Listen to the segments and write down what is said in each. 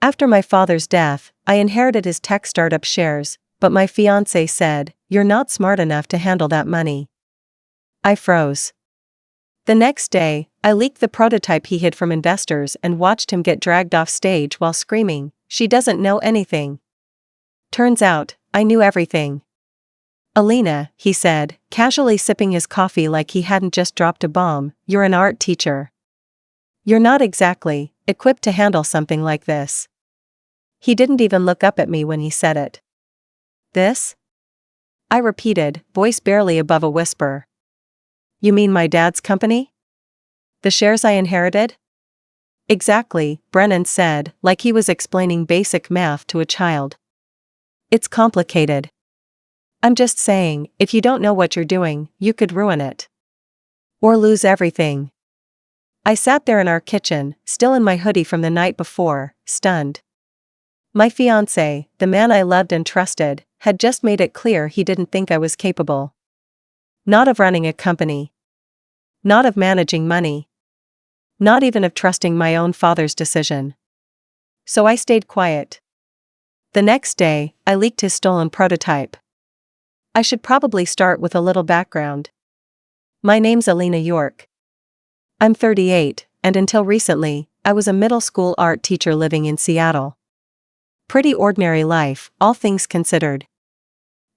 After my father's death, I inherited his tech startup shares, but my fiancé said, "You're not smart enough to handle that money." I froze. The next day, I leaked the prototype he hid from investors and watched him get dragged off stage while screaming, "She doesn't know anything." Turns out, I knew everything. "Alina," he said, casually sipping his coffee like he hadn't just dropped a bomb, "you're an art teacher. You're not exactly equipped to handle something like this." He didn't even look up at me when he said it. "This?" I repeated, voice barely above a whisper. "You mean my dad's company? The shares I inherited?" "Exactly," Brennan said, like he was explaining basic math to a child. "It's complicated. I'm just saying, if you don't know what you're doing, you could ruin it. Or lose everything." I sat there in our kitchen, still in my hoodie from the night before, stunned. My fiancé, the man I loved and trusted, had just made it clear he didn't think I was capable. Not of running a company. Not of managing money. Not even of trusting my own father's decision. So I stayed quiet. The next day, I leaked his stolen prototype. I should probably start with a little background. My name's Alina York. I'm 38, and until recently, I was a middle school art teacher living in Seattle. Pretty ordinary life, all things considered.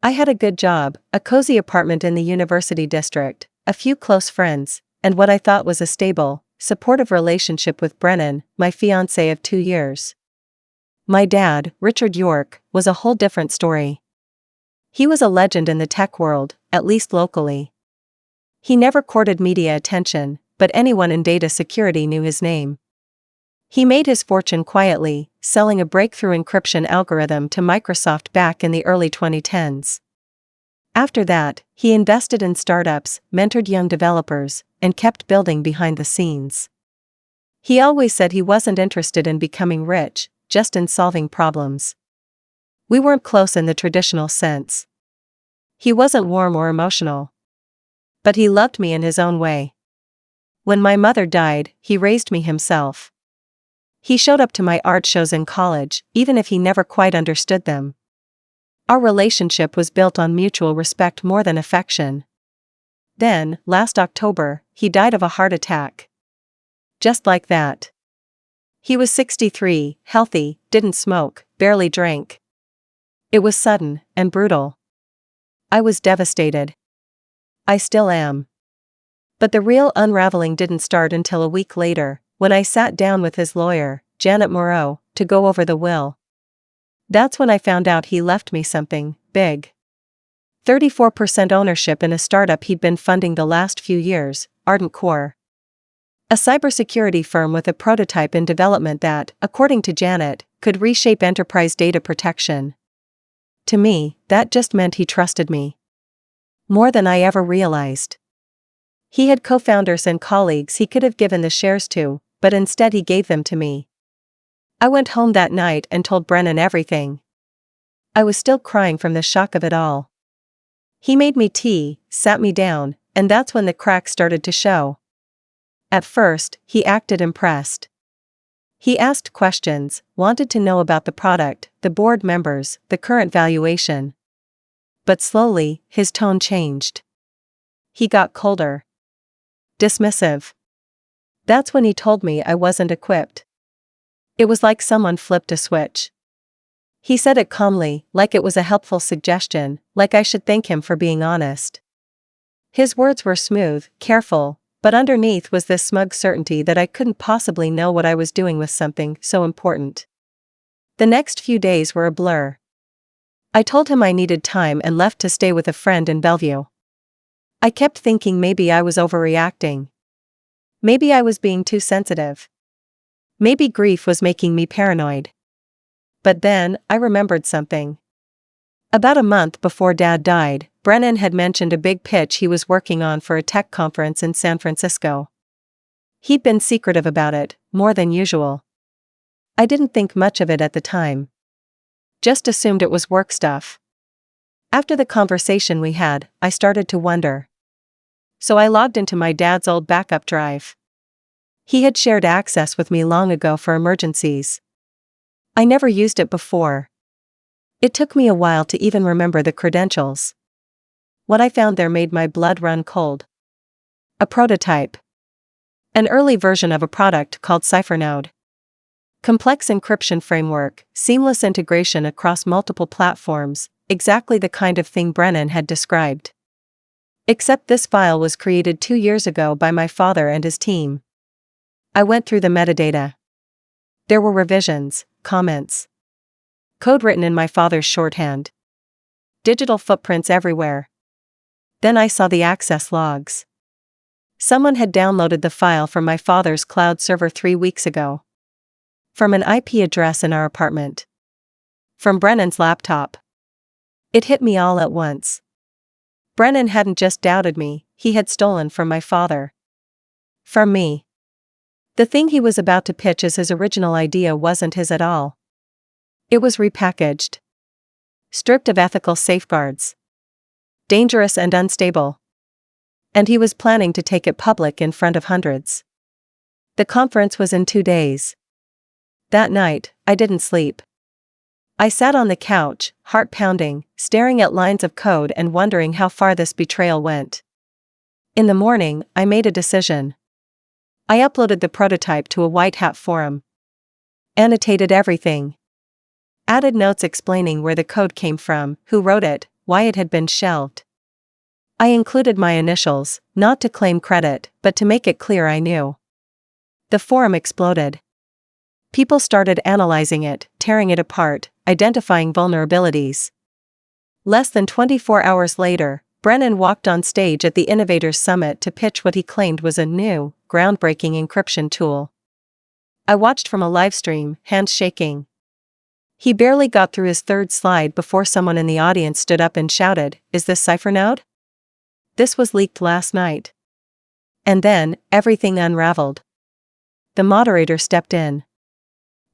I had a good job, a cozy apartment in the university district, a few close friends, and what I thought was a stable, supportive relationship with Brennan, my fiancé of 2 years. My dad, Richard York, was a whole different story. He was a legend in the tech world, at least locally. He never courted media attention, but anyone in data security knew his name. He made his fortune quietly, selling a breakthrough encryption algorithm to Microsoft back in the early 2010s. After that, he invested in startups, mentored young developers, and kept building behind the scenes. He always said he wasn't interested in becoming rich, just in solving problems. We weren't close in the traditional sense. He wasn't warm or emotional. But he loved me in his own way. When my mother died, he raised me himself. He showed up to my art shows in college, even if he never quite understood them. Our relationship was built on mutual respect more than affection. Then, last October, he died of a heart attack. Just like that. He was 63, healthy, didn't smoke, barely drank. It was sudden and brutal. I was devastated. I still am. But the real unraveling didn't start until a week later, when I sat down with his lawyer, Janet Moreau, to go over the will. That's when I found out he left me something big. 34% ownership in a startup he'd been funding the last few years, Ardent Core. A cybersecurity firm with a prototype in development that, according to Janet, could reshape enterprise data protection. To me, that just meant he trusted me. More than I ever realized. He had co-founders and colleagues he could have given the shares to, but instead he gave them to me. I went home that night and told Brennan everything. I was still crying from the shock of it all. He made me tea, sat me down, and that's when the cracks started to show. At first, he acted impressed. He asked questions, wanted to know about the product, the board members, the current valuation. But slowly, his tone changed. He got colder. Dismissive. That's when he told me I wasn't equipped. It was like someone flipped a switch. He said it calmly, like it was a helpful suggestion, like I should thank him for being honest. His words were smooth, careful, but underneath was this smug certainty that I couldn't possibly know what I was doing with something so important. The next few days were a blur. I told him I needed time and left to stay with a friend in Bellevue. I kept thinking maybe I was overreacting. Maybe I was being too sensitive. Maybe grief was making me paranoid. But then, I remembered something. About a month before Dad died, Brennan had mentioned a big pitch he was working on for a tech conference in San Francisco. He'd been secretive about it, more than usual. I didn't think much of it at the time. Just assumed it was work stuff. After the conversation we had, I started to wonder. So I logged into my dad's old backup drive. He had shared access with me long ago for emergencies. I never used it before. It took me a while to even remember the credentials. What I found there made my blood run cold. A prototype. An early version of a product called CipherNode. Complex encryption framework, seamless integration across multiple platforms, exactly the kind of thing Brennan had described. Except this file was created 2 years ago by my father and his team. I went through the metadata. There were revisions, comments. Code written in my father's shorthand. Digital footprints everywhere. Then I saw the access logs. Someone had downloaded the file from my father's cloud server 3 weeks ago. From an IP address in our apartment. From Brennan's laptop. It hit me all at once. Brennan hadn't just doubted me, he had stolen from my father. From me. The thing he was about to pitch as his original idea wasn't his at all. It was repackaged. Stripped of ethical safeguards. Dangerous and unstable. And he was planning to take it public in front of hundreds. The conference was in 2 days. That night, I didn't sleep. I sat on the couch, heart pounding, staring at lines of code and wondering how far this betrayal went. In the morning, I made a decision. I uploaded the prototype to a white hat forum. Annotated everything. Added notes explaining where the code came from, who wrote it, why it had been shelved. I included my initials, not to claim credit, but to make it clear I knew. The forum exploded. People started analyzing it, tearing it apart, identifying vulnerabilities. Less than 24 hours later, Brennan walked on stage at the Innovators Summit to pitch what he claimed was a new, groundbreaking encryption tool. I watched from a livestream, hands shaking. He barely got through his 3rd slide before someone in the audience stood up and shouted, "Is this CipherNode? This was leaked last night." And then, everything unraveled. The moderator stepped in.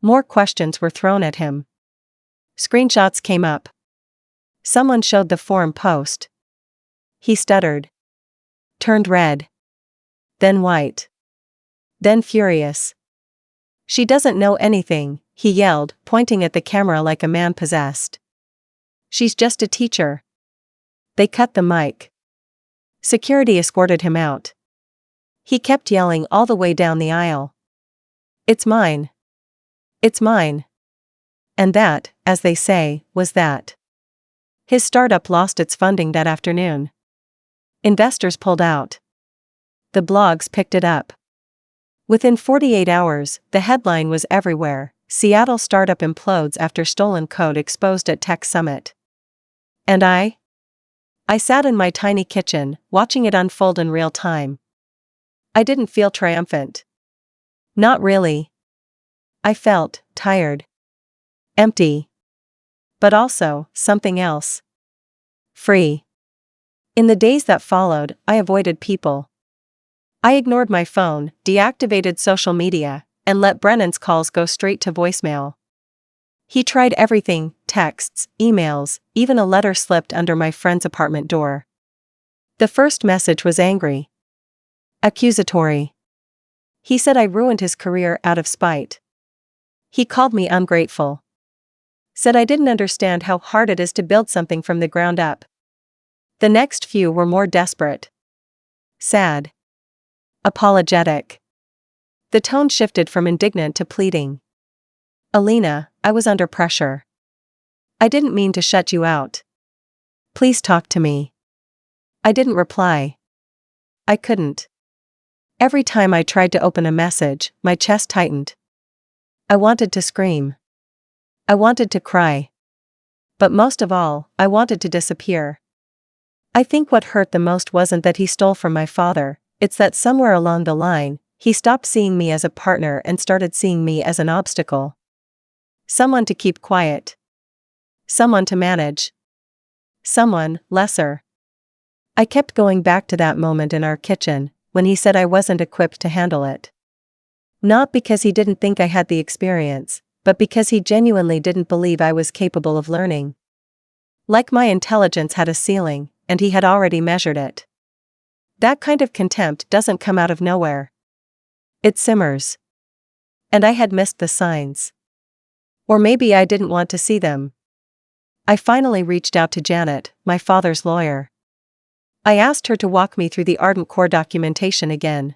More questions were thrown at him. Screenshots came up. Someone showed the forum post. He stuttered. Turned red. Then white. Then furious. "She doesn't know anything," he yelled, pointing at the camera like a man possessed. "She's just a teacher." They cut the mic. Security escorted him out. He kept yelling all the way down the aisle. "It's mine. It's mine." And that, as they say, was that. His startup lost its funding that afternoon. Investors pulled out. The blogs picked it up. Within 48 hours, the headline was everywhere: Seattle startup implodes after stolen code exposed at Tech Summit. And I sat in my tiny kitchen, watching it unfold in real time. I didn't feel triumphant. Not really. I felt tired. Empty. But also, something else. Free. In the days that followed, I avoided people. I ignored my phone, deactivated social media, and let Brennan's calls go straight to voicemail. He tried everything: texts, emails, even a letter slipped under my friend's apartment door. The first message was angry. Accusatory. He said I ruined his career out of spite. He called me ungrateful. Said I didn't understand how hard it is to build something from the ground up. The next few were more desperate. Sad. Apologetic. The tone shifted from indignant to pleading. "Alina, I was under pressure. I didn't mean to shut you out. Please talk to me." I didn't reply. I couldn't. Every time I tried to open a message, my chest tightened. I wanted to scream. I wanted to cry. But most of all, I wanted to disappear. I think what hurt the most wasn't that he stole from my father, it's that somewhere along the line, he stopped seeing me as a partner and started seeing me as an obstacle. Someone to keep quiet. Someone to manage. Someone lesser. I kept going back to that moment in our kitchen, when he said I wasn't equipped to handle it. Not because he didn't think I had the experience, but because he genuinely didn't believe I was capable of learning. Like my intelligence had a ceiling, and he had already measured it. That kind of contempt doesn't come out of nowhere. It simmers. And I had missed the signs. Or maybe I didn't want to see them. I finally reached out to Janet, my father's lawyer. I asked her to walk me through the Ardent Core documentation again.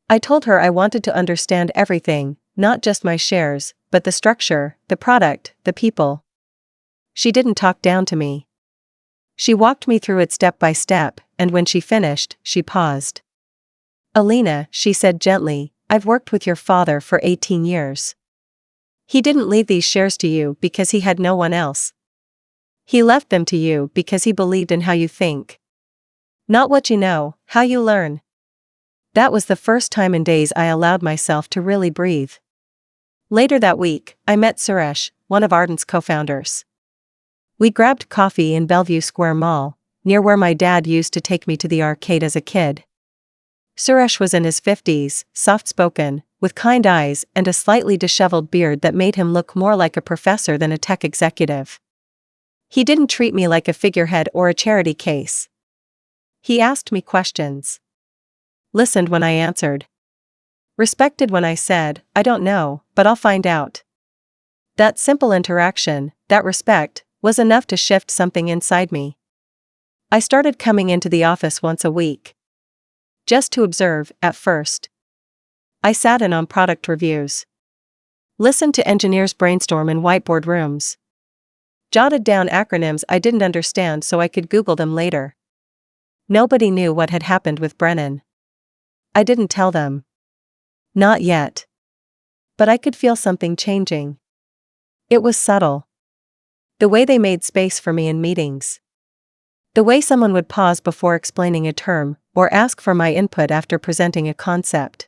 I told her I wanted to understand everything, not just my shares, but the structure, the product, the people. She didn't talk down to me. She walked me through it step by step, and when she finished, she paused. Alina, she said gently, I've worked with your father for 18 years. He didn't leave these shares to you because he had no one else. He left them to you because he believed in how you think. Not what you know, how you learn. That was the first time in days I allowed myself to really breathe. Later that week, I met Suresh, one of Ardent's co-founders. We grabbed coffee in Bellevue Square Mall, near where my dad used to take me to the arcade as a kid. Suresh was in his 50s, soft-spoken, with kind eyes and a slightly disheveled beard that made him look more like a professor than a tech executive. He didn't treat me like a figurehead or a charity case. He asked me questions. Listened when I answered. Respected when I said, I don't know, but I'll find out. That simple interaction, that respect, was enough to shift something inside me. I started coming into the office once a week. Just to observe, at first. I sat in on product reviews. Listened to engineers brainstorm in whiteboard rooms. Jotted down acronyms I didn't understand so I could Google them later. Nobody knew what had happened with Brennan. I didn't tell them. Not yet. But I could feel something changing. It was subtle. The way they made space for me in meetings. The way someone would pause before explaining a term, or ask for my input after presenting a concept.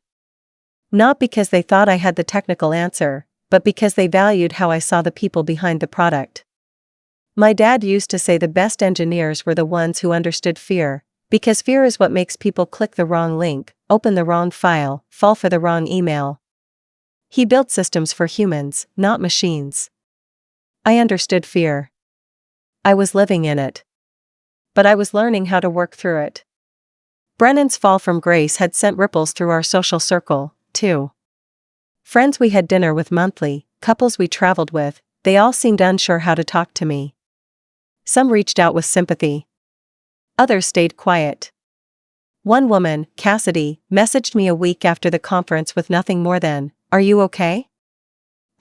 Not because they thought I had the technical answer, but because they valued how I saw the people behind the product. My dad used to say the best engineers were the ones who understood fear, because fear is what makes people click the wrong link, open the wrong file, fall for the wrong email. He built systems for humans, not machines. I understood fear. I was living in it. But I was learning how to work through it. Brennan's fall from grace had sent ripples through our social circle, too. Friends we had dinner with monthly, couples we traveled with, they all seemed unsure how to talk to me. Some reached out with sympathy. Others stayed quiet. One woman, Cassidy, messaged me a week after the conference with nothing more than, "Are you okay?"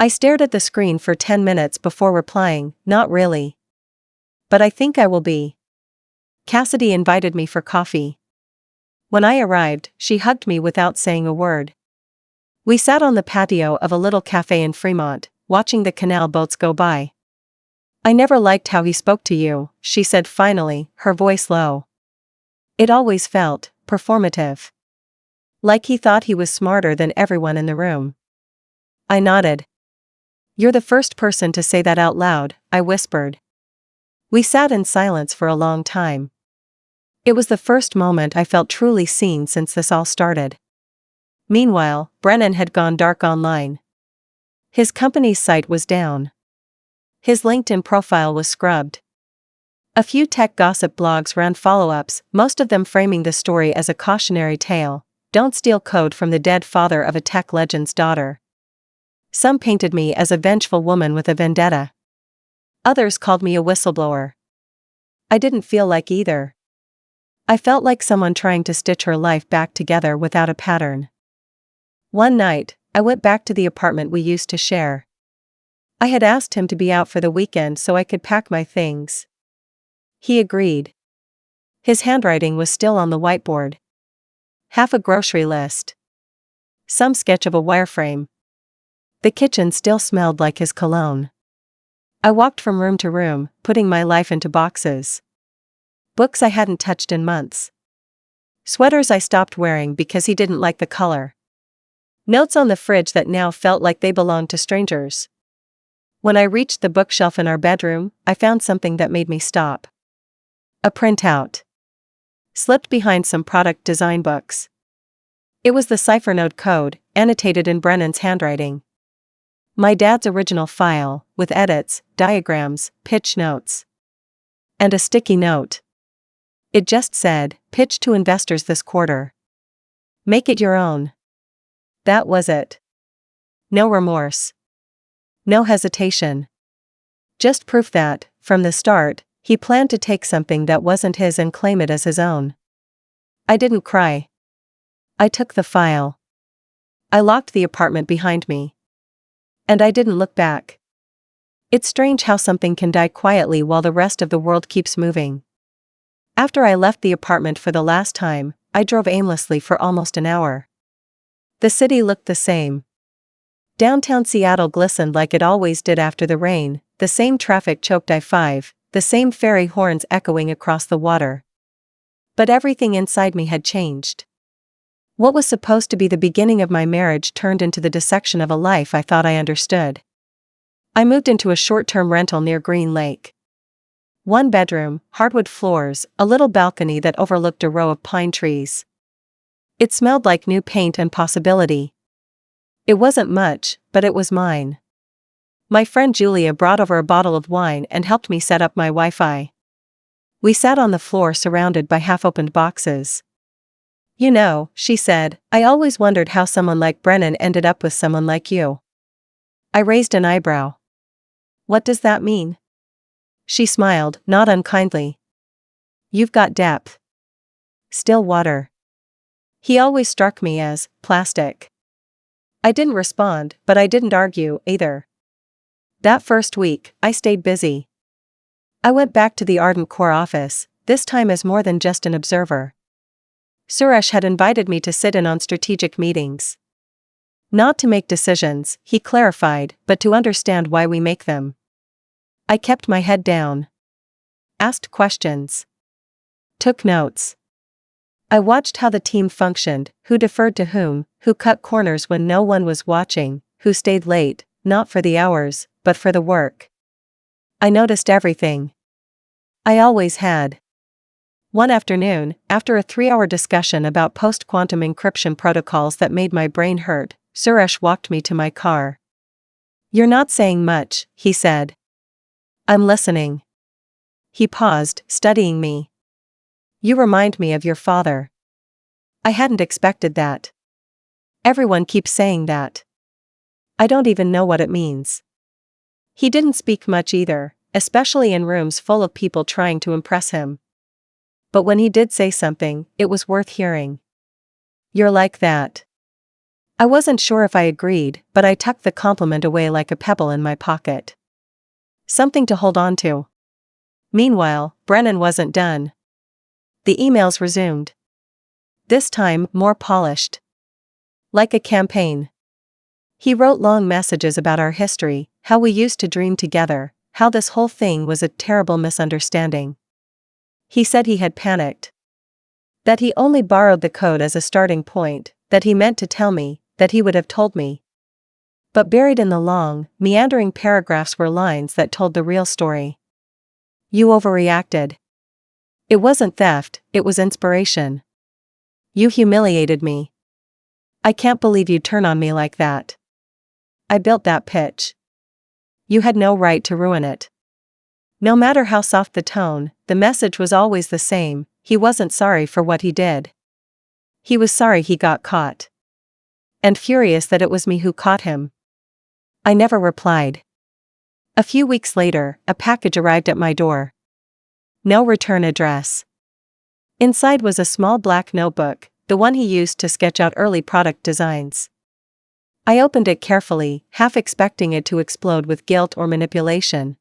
I stared at the screen for 10 minutes before replying, "Not really. But I think I will be." Cassidy invited me for coffee. When I arrived, she hugged me without saying a word. We sat on the patio of a little cafe in Fremont, watching the canal boats go by. "I never liked how he spoke to you," she said finally, her voice low. It always felt performative. Like he thought he was smarter than everyone in the room. I nodded. "You're the first person to say that out loud," I whispered. We sat in silence for a long time. It was the first moment I felt truly seen since this all started. Meanwhile, Brennan had gone dark online. His company's site was down. His LinkedIn profile was scrubbed. A few tech gossip blogs ran follow-ups, most of them framing the story as a cautionary tale. Don't steal code from the dead father of a tech legend's daughter. Some painted me as a vengeful woman with a vendetta. Others called me a whistleblower. I didn't feel like either. I felt like someone trying to stitch her life back together without a pattern. One night, I went back to the apartment we used to share. I had asked him to be out for the weekend so I could pack my things. He agreed. His handwriting was still on the whiteboard. Half a grocery list. Some sketch of a wireframe. The kitchen still smelled like his cologne. I walked from room to room, putting my life into boxes. Books I hadn't touched in months. Sweaters I stopped wearing because he didn't like the color. Notes on the fridge that now felt like they belonged to strangers. When I reached the bookshelf in our bedroom, I found something that made me stop. A printout. Slipped behind some product design books. It was the CipherNode code, annotated in Brennan's handwriting. My dad's original file, with edits, diagrams, pitch notes. And a sticky note. It just said, "Pitch to investors this quarter. Make it your own." That was it. No remorse. No hesitation. Just proof that, from the start, he planned to take something that wasn't his and claim it as his own. I didn't cry. I took the file. I locked the apartment behind me. And I didn't look back. It's strange how something can die quietly while the rest of the world keeps moving. After I left the apartment for the last time, I drove aimlessly for almost an hour. The city looked the same. Downtown Seattle glistened like it always did after the rain, the same traffic-choked I-5, the same ferry horns echoing across the water. But everything inside me had changed. What was supposed to be the beginning of my marriage turned into the dissection of a life I thought I understood. I moved into a short-term rental near Green Lake. 1 bedroom, hardwood floors, a little balcony that overlooked a row of pine trees. It smelled like new paint and possibility. It wasn't much, but it was mine. My friend Julia brought over a bottle of wine and helped me set up my Wi-Fi. We sat on the floor surrounded by half-opened boxes. You know, she said, I always wondered how someone like Brennan ended up with someone like you. I raised an eyebrow. What does that mean? She smiled, not unkindly. You've got depth. Still water. He always struck me as plastic. I didn't respond, but I didn't argue either. That first week, I stayed busy. I went back to the Ardent Core office, this time as more than just an observer. Suresh had invited me to sit in on strategic meetings. Not to make decisions, he clarified, but to understand why we make them. I kept my head down. Asked questions. Took notes. I watched how the team functioned, who deferred to whom, who cut corners when no one was watching, who stayed late, not for the hours, but for the work. I noticed everything. I always had. One afternoon, after a 3-hour discussion about post-quantum encryption protocols that made my brain hurt, Suresh walked me to my car. You're not saying much, he said. I'm listening. He paused, studying me. You remind me of your father. I hadn't expected that. Everyone keeps saying that. I don't even know what it means. He didn't speak much either, especially in rooms full of people trying to impress him. But when he did say something, it was worth hearing. You're like that. I wasn't sure if I agreed, but I tucked the compliment away like a pebble in my pocket. Something to hold on to. Meanwhile, Brennan wasn't done. The emails resumed. This time, more polished. Like a campaign. He wrote long messages about our history, how we used to dream together, how this whole thing was a terrible misunderstanding. He said he had panicked. That he only borrowed the code as a starting point, that he meant to tell me, that he would have told me. But buried in the long, meandering paragraphs were lines that told the real story. You overreacted. It wasn't theft, it was inspiration. You humiliated me. I can't believe you'd turn on me like that. I built that pitch. You had no right to ruin it. No matter how soft the tone, the message was always the same, he wasn't sorry for what he did. He was sorry he got caught. And furious that it was me who caught him. I never replied. A few weeks later, a package arrived at my door. No return address. Inside was a small black notebook, the one he used to sketch out early product designs. I opened it carefully, half expecting it to explode with guilt or manipulation.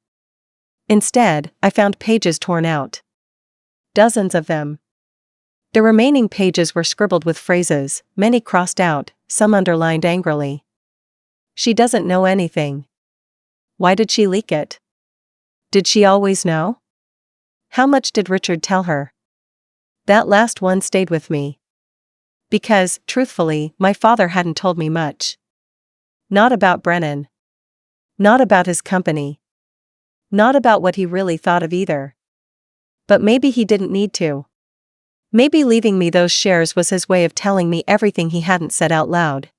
Instead, I found pages torn out. Dozens of them. The remaining pages were scribbled with phrases, many crossed out, some underlined angrily. She doesn't know anything. Why did she leak it? Did she always know? How much did Richard tell her? That last one stayed with me. Because, truthfully, my father hadn't told me much. Not about Brennan. Not about his company. Not about what he really thought of either. But maybe he didn't need to. Maybe leaving me those shares was his way of telling me everything he hadn't said out loud.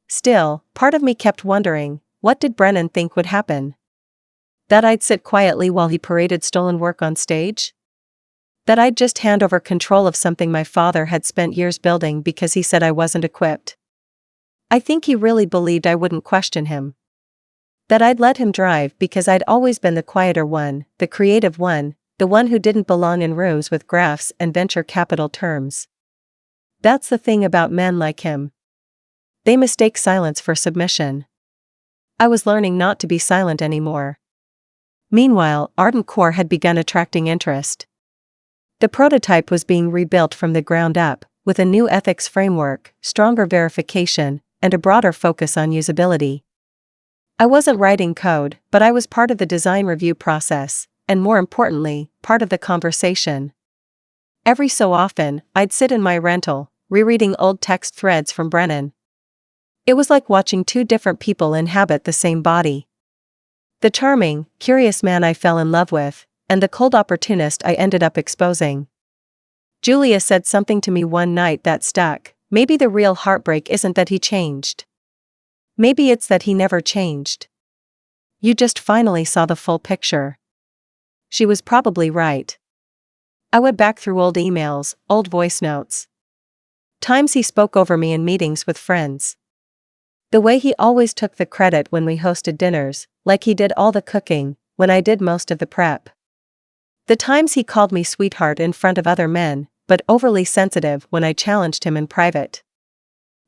Still, part of me kept wondering, what did Brennan think would happen? That I'd sit quietly while he paraded stolen work on stage? That I'd just hand over control of something my father had spent years building because he said I wasn't equipped? I think he really believed I wouldn't question him. That I'd let him drive because I'd always been the quieter one, the creative one, the one who didn't belong in rooms with graphs and venture capital terms. That's the thing about men like him. They mistake silence for submission. I was learning not to be silent anymore. Meanwhile, Ardent Core had begun attracting interest. The prototype was being rebuilt from the ground up, with a new ethics framework, stronger verification, and a broader focus on usability. I wasn't writing code, but I was part of the design review process, and more importantly, part of the conversation. Every so often, I'd sit in my rental, rereading old text threads from Brennan. It was like watching two different people inhabit the same body. The charming, curious man I fell in love with, and the cold opportunist I ended up exposing. Julia said something to me one night that stuck. Maybe the real heartbreak isn't that he changed. Maybe it's that he never changed. You just finally saw the full picture. She was probably right. I went back through old emails, old voice notes. Times he spoke over me in meetings with friends. The way he always took the credit when we hosted dinners, like he did all the cooking, when I did most of the prep. The times he called me sweetheart in front of other men, but overly sensitive when I challenged him in private.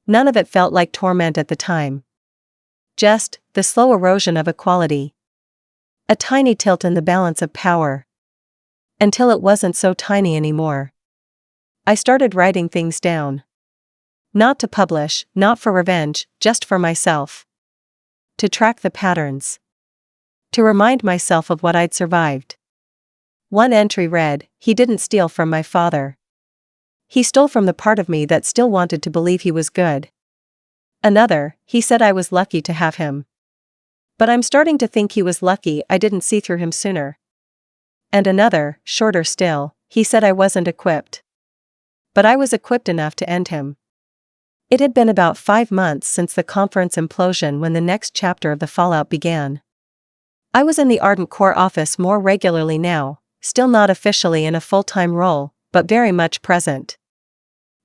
None of it felt like torment at the time. Just the slow erosion of equality. A tiny tilt in the balance of power. Until it wasn't so tiny anymore. I started writing things down. Not to publish, not for revenge, just for myself. To track the patterns. To remind myself of what I'd survived. One entry read, "He didn't steal from my father. He stole from the part of me that still wanted to believe he was good." Another, "He said I was lucky to have him. But I'm starting to think he was lucky I didn't see through him sooner." And another, shorter still, "He said I wasn't equipped. But I was equipped enough to end him." It had been about 5 months since the conference implosion when the next chapter of the fallout began. I was in the Ardent Core office more regularly now, still not officially in a full-time role, but very much present.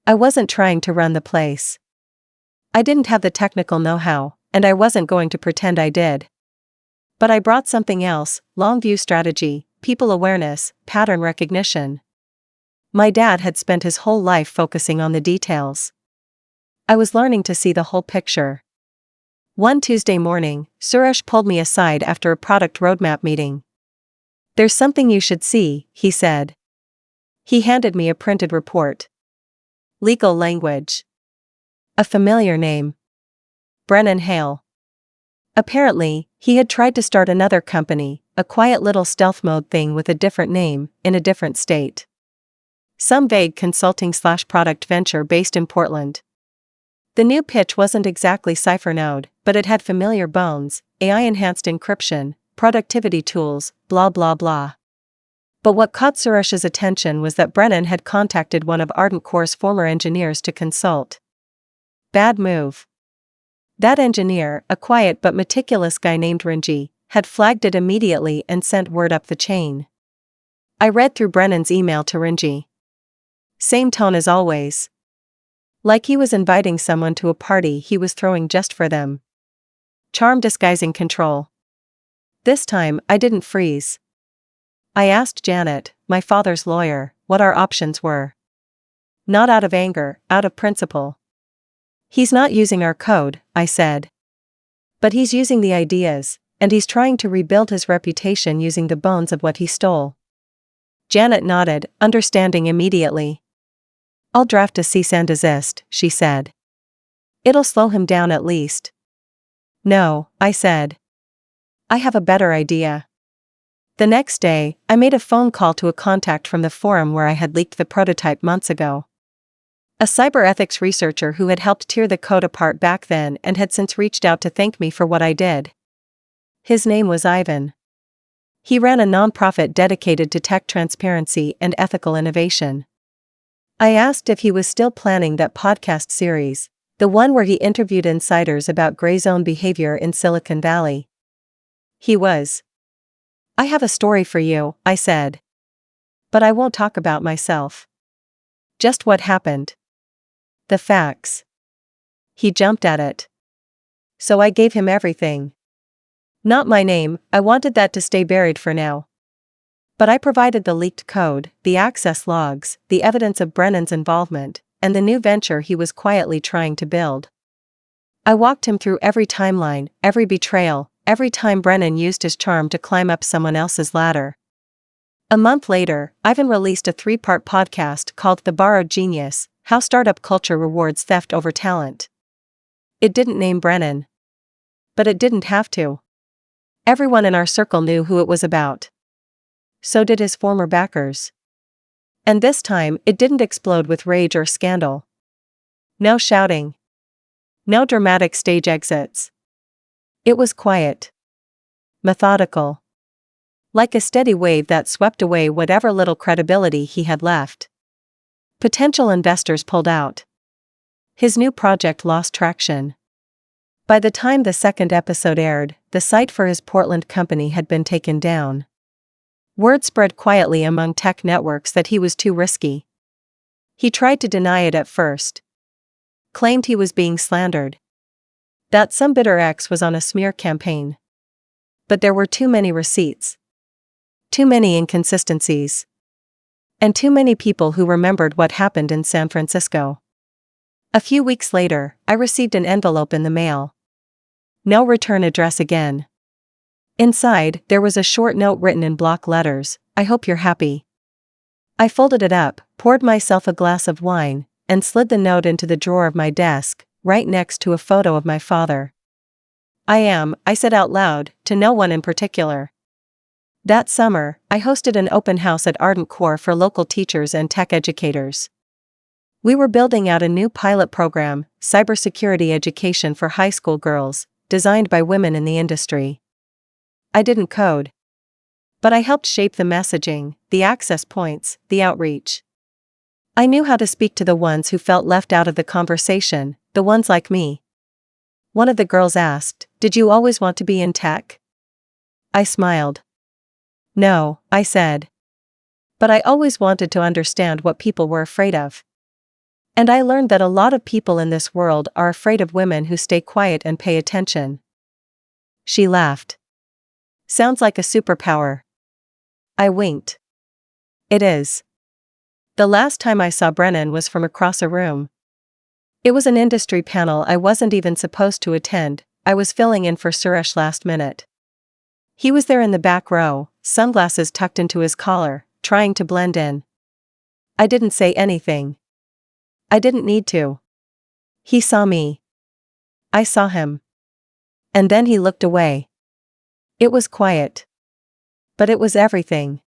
I wasn't trying to run the place. I didn't have the technical know-how, and I wasn't going to pretend I did. But I brought something else: long-view strategy, people awareness, pattern recognition. My dad had spent his whole life focusing on the details. I was learning to see the whole picture. One Tuesday morning, Suresh pulled me aside after a product roadmap meeting. "There's something you should see," he said. He handed me a printed report. Legal language. A familiar name. Brennan Hale. Apparently, he had tried to start another company, a quiet little stealth mode thing with a different name, in a different state. Some vague consulting/product venture based in Portland. The new pitch wasn't exactly CipherNode, but it had familiar bones: AI-enhanced encryption, productivity tools, blah blah blah. But what caught Suresh's attention was that Brennan had contacted one of Ardent Core's former engineers to consult. Bad move. That engineer, a quiet but meticulous guy named Renji, had flagged it immediately and sent word up the chain. I read through Brennan's email to Renji. Same tone as always. Like he was inviting someone to a party he was throwing just for them. Charm disguising control. This time, I didn't freeze. I asked Janet, my father's lawyer, what our options were. Not out of anger, out of principle. "He's not using our code," I said. "But he's using the ideas, and he's trying to rebuild his reputation using the bones of what he stole." Janet nodded, understanding immediately. "I'll draft a cease and desist," she said. "It'll slow him down at least." "No," I said. "I have a better idea." The next day, I made a phone call to a contact from the forum where I had leaked the prototype months ago. A cyber ethics researcher who had helped tear the code apart back then and had since reached out to thank me for what I did. His name was Ivan. He ran a nonprofit dedicated to tech transparency and ethical innovation. I asked if he was still planning that podcast series, the one where he interviewed insiders about gray zone behavior in Silicon Valley. He was. "I have a story for you," I said. "But I won't talk about myself. Just what happened. The facts." He jumped at it. So I gave him everything. Not my name, I wanted that to stay buried for now. But I provided the leaked code, the access logs, the evidence of Brennan's involvement, and the new venture he was quietly trying to build. I walked him through every timeline, every betrayal, every time Brennan used his charm to climb up someone else's ladder. A month later, Ivan released a 3-part podcast called The Borrowed Genius: How Startup Culture Rewards Theft Over Talent. It didn't name Brennan. But it didn't have to. Everyone in our circle knew who it was about. So did his former backers. And this time, it didn't explode with rage or scandal. No shouting. No dramatic stage exits. It was quiet. Methodical. Like a steady wave that swept away whatever little credibility he had left. Potential investors pulled out. His new project lost traction. By the time the second episode aired, the site for his Portland company had been taken down. Word spread quietly among tech networks that he was too risky. He tried to deny it at first. Claimed he was being slandered. That some bitter ex was on a smear campaign. But there were too many receipts. Too many inconsistencies. And too many people who remembered what happened in San Francisco. A few weeks later, I received an envelope in the mail. No return address again. Inside, there was a short note written in block letters: "I hope you're happy." I folded it up, poured myself a glass of wine, and slid the note into the drawer of my desk, right next to a photo of my father. I said out loud, to no one in particular. That summer, I hosted an open house at Ardent Core for local teachers and tech educators. We were building out a new pilot program, cybersecurity education for high school girls, designed by women in the industry. I didn't code. But I helped shape the messaging, the access points, the outreach. I knew how to speak to the ones who felt left out of the conversation, the ones like me. One of the girls asked, "Did you always want to be in tech?" I smiled. "No," I said. "But I always wanted to understand what people were afraid of. And I learned that a lot of people in this world are afraid of women who stay quiet and pay attention." She laughed. "Sounds like a superpower." I winked. "It is." The last time I saw Brennan was from across a room. It was an industry panel I wasn't even supposed to attend. I was filling in for Suresh last minute. He was there in the back row, sunglasses tucked into his collar, trying to blend in. I didn't say anything. I didn't need to. He saw me. I saw him. And then he looked away. It was quiet. But it was everything.